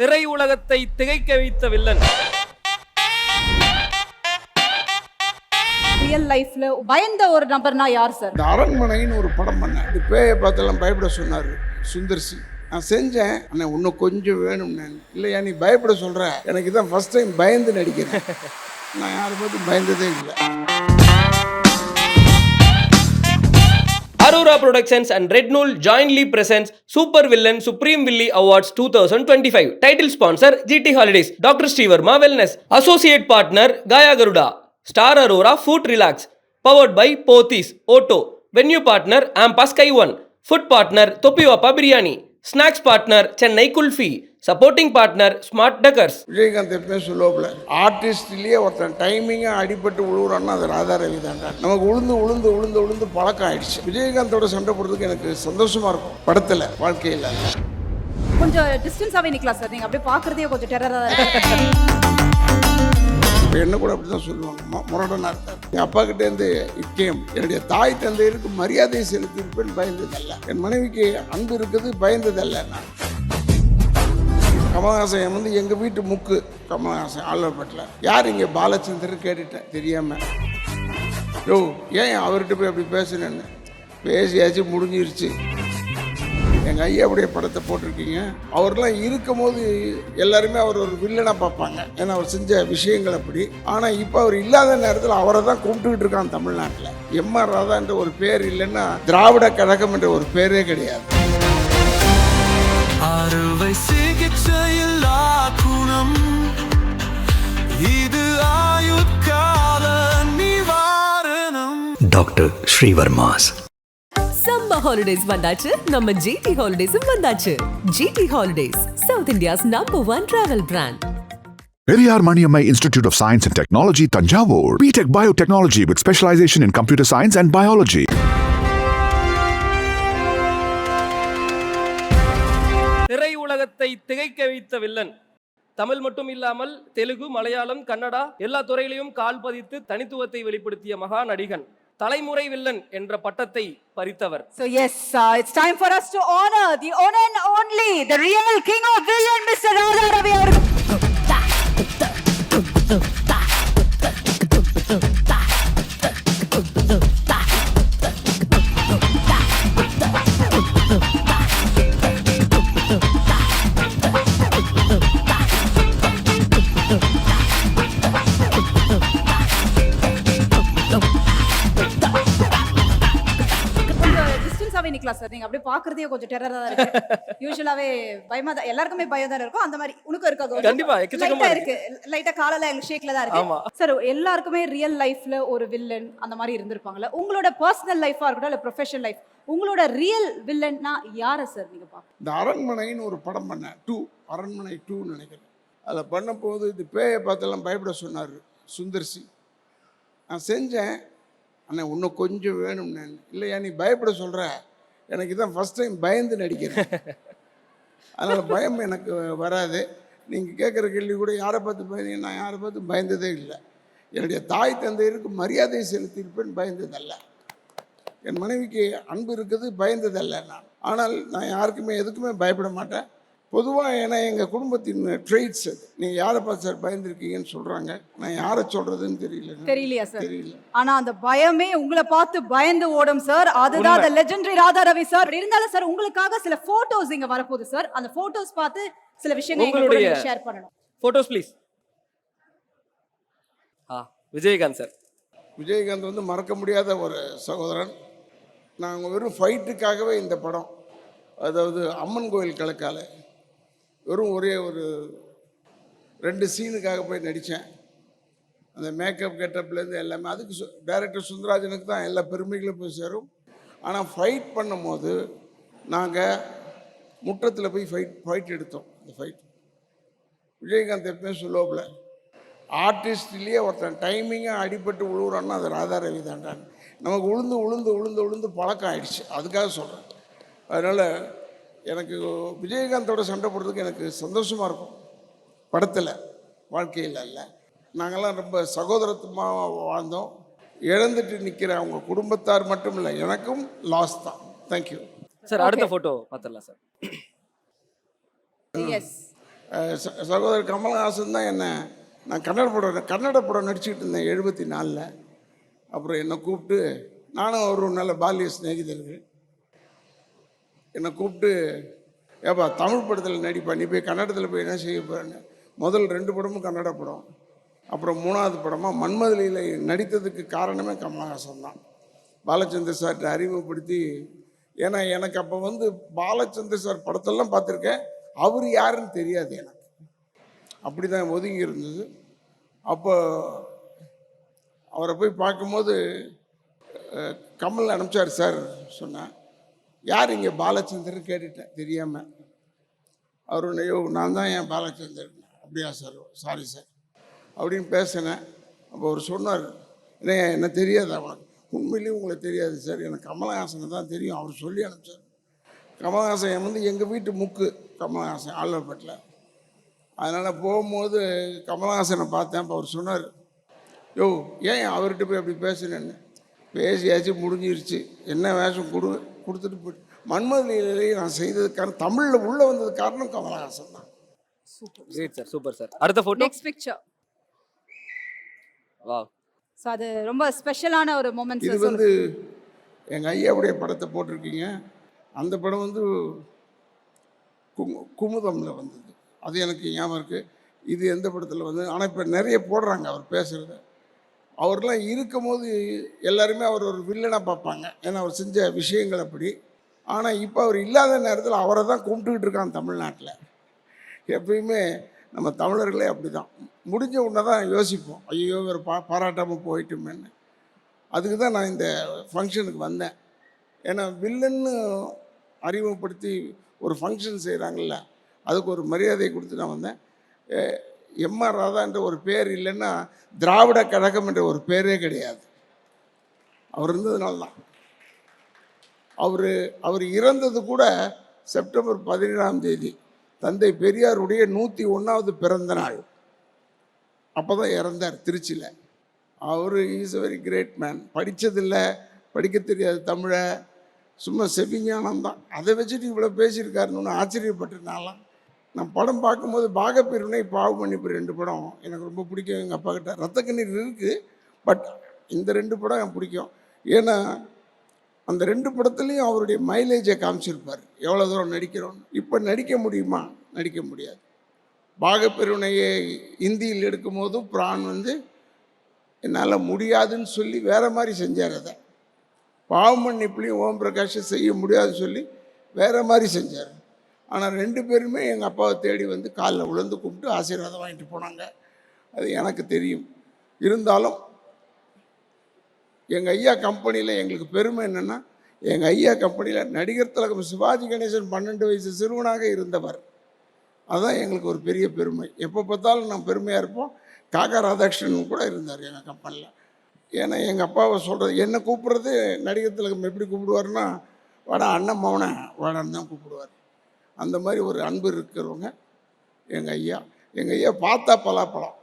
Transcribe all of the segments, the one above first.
திரை உலகத்தை திகைக்க வைத்த வில்லன். ரியல் லைஃப்ல பயந்த ஒரு நபர்னா யார் சார்? இந்த அரண்மனைன்னு ஒரு படம் பண்ணேன். இந்த பேயை பார்த்தெல்லாம் பயப்பட சொன்னார் சுந்தர்சி. நான் செஞ்சேன். ஆனால் இன்னும் கொஞ்சம் வேணும். நான் இல்லையா நீ பயப்பட சொல்கிற, எனக்கு தான் ஃபஸ்ட் டைம் பயந்து நடிக்கிறேன். நான் யாரை பார்த்து பயந்ததே இல்லை. Arora Productions and Red Nool jointly presents Super Villain Supreme Villi Awards 2025. Title sponsor GT Holidays, Dr. Srivarma Wellness. Associate partner Gaya Garuda. Star Arora Food Relax. Powered by Pothys Auto. Venue partner Ampa Sky One. Food partner Topiwapa Biryani. Snacks partner Chennai Kulfi. Supporting partner smart tuckers. Vijayakanth எப்பவுமே சொல்லுவோம்ல, ஆர்டிஸ்ட்லேயே ஒருத்தன் டைமிங்காக அடிபட்டு விழுவுறான்னா அது ராதா ரவி தான்டா. நமக்கு உளுந்து உளுந்து உளுந்து உளுந்து பழக்கம் ஆயிடுச்சு. விஜயகாந்தோட சண்டை போடுறதுக்கு எனக்கு சந்தோஷமா இருக்கும். படத்தில் வாழ்க்கையில் கொஞ்சம் டிஸ்டன்ஸாவே நிக்கலாம் சார். நீங்க அப்படியே பாக்குறதே கொஞ்சம் டெரரா தான் இருக்கு. இப்போ என்ன கூட அப்படி தான் சொல்லுவாங்க, முரடனா இருந்தார். என் அப்பா கிட்டேருந்து இக்கேம் என்னுடைய தாய் தந்தையருக்கு மரியாதை செலுத்தியிருப்பேன், பயந்ததல்ல. என் மனைவிக்கு அன்பு இருக்குது, பயந்ததல்ல. நான் கமலஹாசன் வந்து எங்கள் வீட்டு முக்கு கமலஹாசன் ஆழ்வார்பேட்டில். யார் இங்கே பாலச்சந்தர் கேட்டுட்டேன் தெரியாமல். யோ ஏன் அவர்கிட்ட போய் அப்படி பேசுனேன்னு. பேசியாச்சு, முடிஞ்சிருச்சு. எங்கள் ஐயாவுடைய படத்தை போட்டிருக்கீங்க. அவர்லாம் இருக்கும் போது எல்லாருமே அவர் ஒரு வில்லனாக பார்ப்பாங்க, ஏன்னா அவர் செஞ்ச விஷயங்கள் அப்படி. ஆனால் இப்போ அவர் இல்லாத நேரத்தில் அவரை தான் கும்பிட்டுக்கிட்டு இருக்கான் தமிழ்நாட்டில். எம்ஆர் ராதா என்ற ஒரு பேர் இல்லைன்னா திராவிட கழகம் என்ற ஒரு பேரே கிடையாது. அறுவை சிகிச்சையில் குணம் இது ஆயுட்கால நிவாரணம். டாக்டர் ஸ்ரீவர்மாஸ். சம்மர் ஹாலிடேஸ் வந்தாச்சு, நம்ம ஜிடி ஹாலிடேஸும் வந்தாச்சு. GT holidays, south India's #1 travel brand. Periyar Maniammai Institute of Science and Technology, Tanjavur. B.Tech Biotechnology with specialization in computer science and biology. திரை உலகத்தை திகைக்க வைத்த வில்லன். தமிழ் மட்டும் இல்லாமல் தெலுங்கு, மலையாளம், கன்னடா எல்லா துறையிலையும் கால் பதித்து தனித்துவத்தை வெளிப்படுத்திய மகா நடிகன். தலைமுறை வில்லன் என்ற பட்டத்தை பறித்தவர். So yes, it's time for us to honor the one and only, the real king of villain, Mr. Radha Ravi அவர்கள். நிக்கலாம் சார். நீங்க அப்படியே பாக்குறதே கொஞ்சம் டெரரா தான் இருக்கு. யூசுவலாவே பயமா தான், எல்லாருக்குமே பயம் தான் இருக்கும். அந்த மாதிரி உனக்கு இருக்கா? கண்டிப்பா எக்கச்சக்கமா இருக்கு. லைட்டா காலல ஷேக்ல தான் இருக்கு. சார், எல்லாருக்குமே ரியல் லைஃப்ல ஒரு வில்லன் அந்த மாதிரி இருந்திருப்பாங்கல. உங்களோட பர்சனல் லைஃபா இருக்கட்டும் இல்ல ப்ரொஃபஷனல் லைஃப், உங்களோட ரியல் வில்லன்னா யார சார் நீங்க பாக்க? இந்த அரண்மனைன்னு ஒரு படம் பண்ணேன், அரண்மனை 2 நினைக்கிறேன். அதில் பண்ணபோது இந்த பேயை பார்த்தெல்லாம் பயப்பட சொன்னார் சுந்தர்சி. நான் செஞ்சேன். ஆனால் இன்னும் கொஞ்சம் வேணும். நான் இல்லையா நீ பயப்பட சொல்கிற, எனக்கு தான் ஃபஸ்ட் டைம் பயந்து நடிக்கிறேன். அதனால் பயம் எனக்கு வராது. நீங்கள் கேட்குற கேள்வி கூட யாரை பார்த்து பயந்தீங்க, நான் யாரை பார்த்து பயந்ததே இல்லை. என்னுடைய தாய் தந்தையருக்கு மரியாதை செலுத்தியிருப்பேன், பயந்ததல்ல. என் மனைவிக்கு அன்பு இருக்குது, பயந்ததல்ல. ஆனால் நான் யாருக்குமே எதுக்குமே பயப்பட மாட்டேன். பொதுவாக ஏன்னா எங்கள் குடும்பத்தின் ட்ரெய்ட்ஸ் அது. நீங்கள் யாரை பார்த்து சார் பயந்துருக்கீங்கன்னு சொல்கிறாங்க, நான் யாரை சொல்கிறதுன்னு தெரியலையா சார்? தெரியல. ஆனால் அந்த பயமே உங்களை பார்த்து பயந்து ஓடும் சார். அதுதான் அந்த லெஜெண்டரி ராதா ரவி சார். இருந்தாலும் சார், உங்களுக்காக சில ஃபோட்டோஸ் இங்கே வரப்போகுது சார். அந்த ஃபோட்டோஸ் பார்த்து சில விஷயங்கள் உங்களுடைய ஷேர் பண்ணணும். Photos please. Vijayakanth sir. Vijayakanth வந்து மறக்க முடியாத ஒரு சகோதரன். நாங்கள் வெறும் ஃபைட்டுக்காகவே இந்த படம், அதாவது அம்மன் கோயில் கலக்கால வெறும் ஒரே ஒரு 2 சீனுக்காக போய் நடித்தேன். அந்த மேக்கப் கெட்டப்லேருந்து எல்லாமே அதுக்கு டைரக்டர் சுந்தராஜனுக்கு தான் எல்லா பெருமைகளும் போய் சேரும். ஆனால் ஃபைட் பண்ணும் போது நாங்கள் முற்றத்தில் போய் ஃபைட் எடுத்தோம். அந்த ஃபைட் விஜயகாந்த் எப்பவுமே சொல்லுவோம்ல, ஆர்டிஸ்ட்லேயே ஒருத்தன் டைமிங்காக அடிபட்டு விழுவுறான்னா அது ராதா ரவி தான்டான். நமக்கு உளுந்து உளுந்து உளுந்து உளுந்து பழக்கம் ஆயிடுச்சு, அதுக்காக சொல்கிறேன். அதனால் எனக்கு விஜயகாந்தோட சண்டை போடுறதுக்கு எனக்கு சந்தோஷமாக இருக்கும். படத்தில் வாழ்க்கையில் இல்லை. நாங்கள்லாம் ரொம்ப சகோதரத்துவமாக வாழ்ந்தோம். இழந்துட்டு நிற்கிற அவங்க குடும்பத்தார் மட்டும் இல்லை, எனக்கும் லாஸ் தான். Thank you sir. அடுத்த ஃபோட்டோ பார்த்துடலாம் சார். எஸ் சகோதரர் கமல்ஹாசன் தான் நான் கன்னட படம் நடிச்சுக்கிட்டு இருந்தேன் 74. அப்புறம் என்னை கூப்பிட்டு, நானும் அவரும் நல்ல பால்ய சிநேகிதர்கள், என்னை கூப்பிட்டு, ஏப்பா தமிழ் படத்தில் நடிப்பா, நீ போய் கன்னடத்தில் போய் என்ன செய்ய போகிறேன்னு. முதல் 2 படமும் கன்னட படம். அப்புறம் 3வது படமாக மன்மதலியில் நடித்ததுக்கு காரணமே கமல்ஹாசன் தான். பாலச்சந்தர் சார்கிட்ட அறிமுகப்படுத்தி, ஏன்னா எனக்கு அப்போ வந்து பாலச்சந்தர் சார் படத்தெல்லாம் பார்த்துருக்கேன், அவர் யாருன்னு தெரியாது எனக்கு, அப்படி தான் ஒதுங்கி இருந்தது. அப்போ அவரை போய் பார்க்கும்போது கமல் அனுப்பிச்சார் சார் சொன்னேன். யார் இங்கே பாலச்சந்தர் கேட்டுட்டேன் தெரியாமல். அவர் ஐயோ நான் தான் என் பாலச்சந்தர். அப்படியா சார், சாரி சார் அப்படின்னு பேசினேன். அப்போ அவர் சொன்னார், என்ன தெரியாது அவனுக்கு. உண்மையிலேயும் உங்களை தெரியாது சார், எனக்கு கமல்ஹாசனை தான் தெரியும், அவர் சொல்லி அனுப்பிச்சார். கமல்ஹாசன் வந்து எங்கள் வீட்டு முக்கு கமல்ஹாசன் ஆழ்வார்பேட்டில். அதனால் போகும்போது கமல்ஹாசனை பார்த்தேன். அப்போ அவர் சொன்னார், யோ ஏன் அவர்கிட்ட போய் அப்படி பேசுனேன்னு. பேசியாச்சு, முடிஞ்சிருச்சு, என்ன வேஷம் கொடுத்துட்டு போய் மன்மதலிலேயே நான் செய்ததுக்கான தமிழில் உள்ளே வந்தது காரணம் கமல்ஹாசன் தான். Great sir, super sir. அடுத்த photo. Next picture. Wow. So அது ரொம்ப ஸ்பெஷலான ஒரு மொமெண்ட்ஸ். இது வந்து எங்கள் ஐயாவுடைய படத்தை போட்டிருக்கீங்க. அந்த படம் வந்து குமுதமில் வந்தது, அது எனக்கு ஞாபகம் இருக்குது. இது எந்த படத்தில் வந்து, ஆனால் இப்போ நிறைய போடுறாங்க அவர் பேசுகிறத. அவர்லாம் இருக்கும் போது எல்லாருமே அவர் ஒரு வில்லனாக பார்ப்பாங்க, ஏன்னா அவர் செஞ்ச விஷயங்கள் அப்படி. ஆனால் இப்போ அவர் இல்லாத நேரத்தில் அவரை தான் கும்பிட்டுக்கிட்டு இருக்கான் தமிழ்நாட்டில். எப்பயுமே நம்ம தமிழர்களே அப்படி தான், முடிஞ்ச உடனே தான் யோசிப்போம், ஐயோ இவர் பாராட்டாமல் போயிட்டோமேன்னு. அதுக்கு தான் நான் இந்த ஃபங்க்ஷனுக்கு வந்தேன். ஏன்னா வில்லன்னு அறிமுகப்படுத்தி ஒரு ஃபங்க்ஷன் செய்கிறாங்கல்ல, அதுக்கு ஒரு மரியாதை கொடுத்து நான் வந்தேன். எம்ஆர் ராதா என்ற ஒரு பேர் இல்லைன்னா திராவிட கழகம் என்ற ஒரு பேரே கிடையாது. அவர் இருந்ததுனால தான். அவர் இறந்தது கூட செப்டம்பர் 17ஆம் தேதி, தந்தை பெரியாருடைய 101வது பிறந்த நாள். அப்போ தான் இறந்தார் திருச்சியில். அவர் இஸ் வெரி கிரேட் மேன். படித்ததில்லை, படிக்க தெரியாது தமிழை, சும்மா செவிஞானம் தான். அதை வச்சுட்டு இவ்வளோ பேசியிருக்காருன்னு ஆச்சரியப்பட்டிருந்தாலாம். நான் படம் பார்க்கும்போது பாகப்பிரிவினை, பாவ மன்னிப்பு 2 படம் எனக்கு ரொம்ப பிடிக்கும். எங்கள் அப்பா கிட்ட ரத்த கண்ணீர் இருக்குது, பட் இந்த 2 படம் எனக்கு பிடிக்கும். ஏன்னா அந்த 2 படத்துலேயும் அவருடைய மைலேஜை காமிச்சிருப்பார், எவ்வளோ தூரம் நடிக்கிறோன்னு. இப்போ நடிக்க முடியுமா? நடிக்க முடியாது. பாகப்பிரிவினையை இந்தியில் எடுக்கும் போதும் பிரான் வந்து என்னால் முடியாதுன்னு சொல்லி வேறு மாதிரி செஞ்சார். அதை பாவ மன்னிப்புலையும் ஓம் பிரகாஷை செய்ய முடியாதுன்னு சொல்லி வேறு மாதிரி செஞ்சார். ஆனால் 2 பேருமே எங்கள் அப்பாவை தேடி வந்து காலில் விழுந்து கும்பிட்டு ஆசீர்வாதம் வாங்கிட்டு போனாங்க. அது எனக்கு தெரியும். இருந்தாலும் எங்கள் ஐயா கம்பெனியில் எங்களுக்கு பெருமை என்னென்னா, எங்கள் ஐயா கம்பெனியில் நடிகர் திலகம் சிவாஜி கணேசன் 12 வயசு சிறுவனாக இருந்தவர். அதுதான் எங்களுக்கு ஒரு பெரிய பெருமை. எப்போ பார்த்தாலும் நான் பெருமையாக இருப்போம். காக்கா ராதாகிருஷ்ணன் கூட இருந்தார் எங்கள் கம்பெனியில். ஏன்னா எங்கள் அப்பாவை சொல்கிறது, என்னை கூப்பிட்றது நடிகர் திலகம் எப்படி கூப்பிடுவார்னா, வாடா அண்ணன் மவனை வாடான்னு தான் கூப்பிடுவார். அந்த மாதிரி ஒரு அன்பு இருக்கிறவங்க எங்கள் ஐயா. எங்கள் ஐயா பார்த்தா பலாப்பழம்.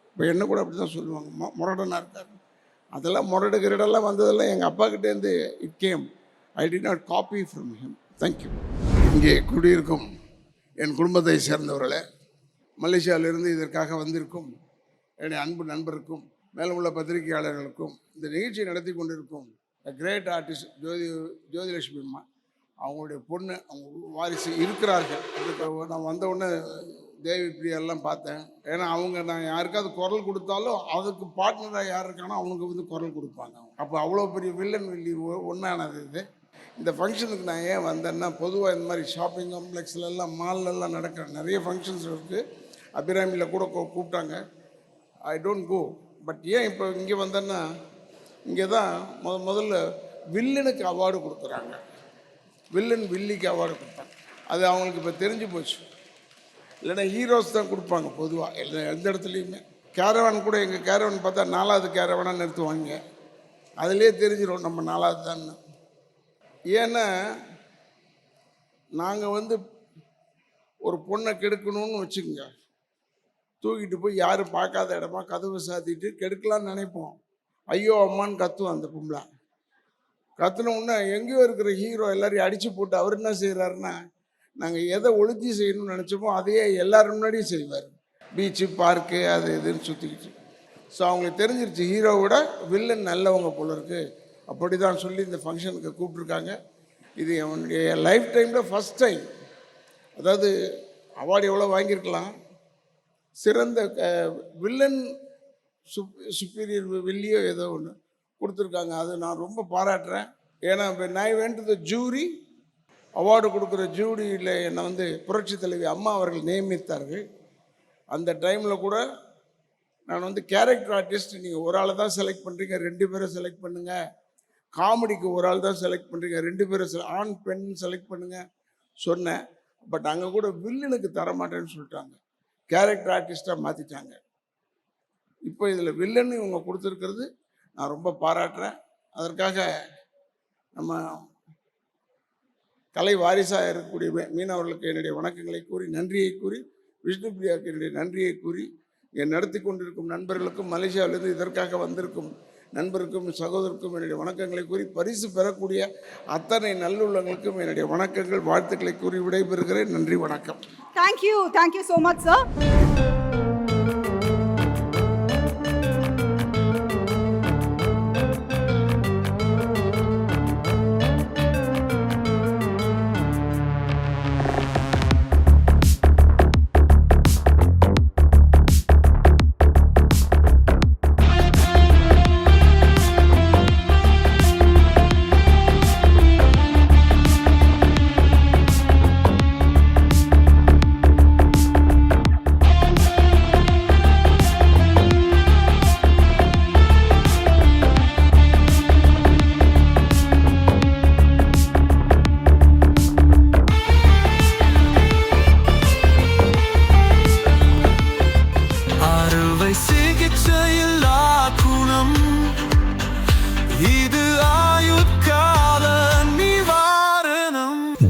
இப்போ என்ன கூட அப்படி தான் சொல்லுவாங்க, முரடனாக இருக்கார். அதெல்லாம் முரடு கிரடெல்லாம் வந்ததெல்லாம் எங்கள் அப்பா கிட்டேருந்து it came. I did not copy from him. Thank you. இங்கே குடியிருக்கும் என் குடும்பத்தை சேர்ந்தவர்களே, மலேசியாவிலிருந்து இதற்காக வந்திருக்கும் என்னுடைய அன்பு நண்பருக்கும் மேலும் உள்ள பத்திரிகையாளர்களுக்கும், இந்த நிகழ்ச்சியை நடத்தி கொண்டிருக்கும் கிரேட் ஆர்டிஸ்ட் ஜோதிலட்சுமி அம்மா, அவங்களுடைய பொண்ணு, அவங்க வாரிசு இருக்கிறார்கள். இதுக்கு நான் வந்த உடனே தேவி பிரியாலாம் பார்த்தேன். ஏன்னா அவங்க நான் யாருக்காவது குரல் கொடுத்தாலும் அதுக்கு பார்ட்னராக யார் இருக்கானோ அவனுக்கு வந்து குரல் கொடுப்பாங்க. அப்போ அவ்வளோ பெரிய வில்லன் வில்லி ஒன்றானது இது. இந்த ஃபங்க்ஷனுக்கு நான் ஏன் வந்தேன்னா, பொதுவாக இந்த மாதிரி ஷாப்பிங் காம்ப்ளெக்ஸ்லாம் மால்லலாம் நடக்கிற நிறைய ஃபங்க்ஷன்ஸ் இருக்குது. அபிராமியில் கூட கூப்பிட்டாங்க, ஐ டோன்ட் கோ. பட் ஏன் இப்போ இங்கே வந்தேன்னா, இங்கே தான் முதல்ல வில்லனுக்கு அவார்டு கொடுக்குறாங்க. வில்லன் வில்லிக்கு அவார்டு கொடுத்தாங்க. அது அவங்களுக்கு இப்போ தெரிஞ்சு போச்சு. இல்லைன்னா ஹீரோஸ் தான் கொடுப்பாங்க பொதுவாக எந்த இடத்துலையுமே. கேரவான் கூட, எங்கள் கேரவான் பார்த்தா 4வது கேரவானாக நிறுத்துவாங்க. அதிலே தெரிஞ்சிடும் நம்ம 4வது தான். ஏன்னா நாங்கள் வந்து ஒரு பொண்ணை கெடுக்கணும்னு வச்சுக்கோங்க, தூக்கிட்டு போய் யாரும் பார்க்காத இடமா கதவு சாத்திட்டு கெடுக்கலான்னு நினைப்போம். ஐயோ அம்மான்னு கத்துவோம். அந்த பொம்பளை கத்துன உடனே எங்கேயோ இருக்கிற ஹீரோ எல்லாரையும் அடித்து போட்டு அவர் என்ன செய்கிறாருன்னா, நாங்கள் எதை ஒழிச்சு செய்யணும்னு நினச்சோமோ அதையே எல்லாரும் முன்னாடியும் செய்வார். பீச்சு, பார்க்கு, அது இதுன்னு சுற்றிக்கிட்டு. ஸோ அவங்களுக்கு தெரிஞ்சிருச்சு ஹீரோவோட வில்லன் நல்லவங்க போல இருக்கு. அப்படி தான் சொல்லி இந்த ஃபங்க்ஷனுக்கு கூப்பிட்ருக்காங்க. இது என்னுடைய லைஃப் டைமில் ஃபஸ்ட் டைம். அதாவது அவார்டு எவ்வளோ வாங்கியிருக்கலாம், சிறந்த வில்லன் சுப்பீரியர் வில்லியோ ஏதோ ஒன்று கொடுத்துருக்காங்க. அது நான் ரொம்ப பாராட்டுறேன். ஏன்னா இப்போ நான் went to the jury, award கொடுக்குற ஜூரியில் என்னை வந்து புரட்சி தலைவி அம்மா அவர்கள் நியமித்தார்கள். அந்த டைமில் கூட நான் வந்து கேரக்டர் ஆர்டிஸ்ட், நீங்கள் ஒரு ஆளை தான் செலக்ட் பண்ணுறீங்க, 2 பேரை செலக்ட் பண்ணுங்கள். காமெடிக்கு ஒரு ஆள் தான் செலக்ட் பண்ணுறீங்க, 2 பேரை ஆண் பெண் செலக்ட் பண்ணுங்கள் சொன்னேன். பட் அங்கே கூட வில்லனுக்கு தரமாட்டேன்னு சொல்லிட்டாங்க, கேரக்டர் ஆர்டிஸ்டாக மாற்றிட்டாங்க. இப்போ இதில் வில்லன்னு இவங்க கொடுத்துருக்கிறது நான் ரொம்ப பாராட்டுறேன். அதற்காக நம்ம கலை வாரிசாக இருக்கக்கூடிய மீனவர்களுக்கு என்னுடைய வணக்கங்களை கூறி, நன்றியை கூறி, விஷ்ணுபிரியாவுக்கு என்னுடைய நன்றியை கூறி, நடத்தி கொண்டிருக்கும் நண்பர்களுக்கும், மலேசியாவிலிருந்து இதற்காக வந்திருக்கும் நண்பருக்கும் சகோதரருக்கும் என்னுடைய வணக்கங்களை கூறி, பரிசு பெறக்கூடிய அத்தனை நல்லுள்ளங்களுக்கும் என்னுடைய வணக்கங்கள், வாழ்த்துக்களை கூறி விடைபெறுகிறேன். நன்றி, வணக்கம். Thank you so much sir.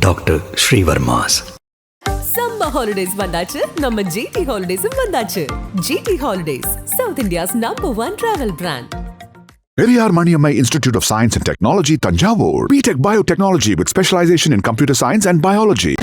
Doctor Srivarmas. Summer holidays வந்தாச்சு, நம்ம ஜிடி ஹாலிடேஸும் வந்தாச்சு. GT holidays, south India's #1 travel brand. Periyar Maniammai Institute of Science and Technology, Tanjavur. BTech Biotechnology with specialization in computer science and biology.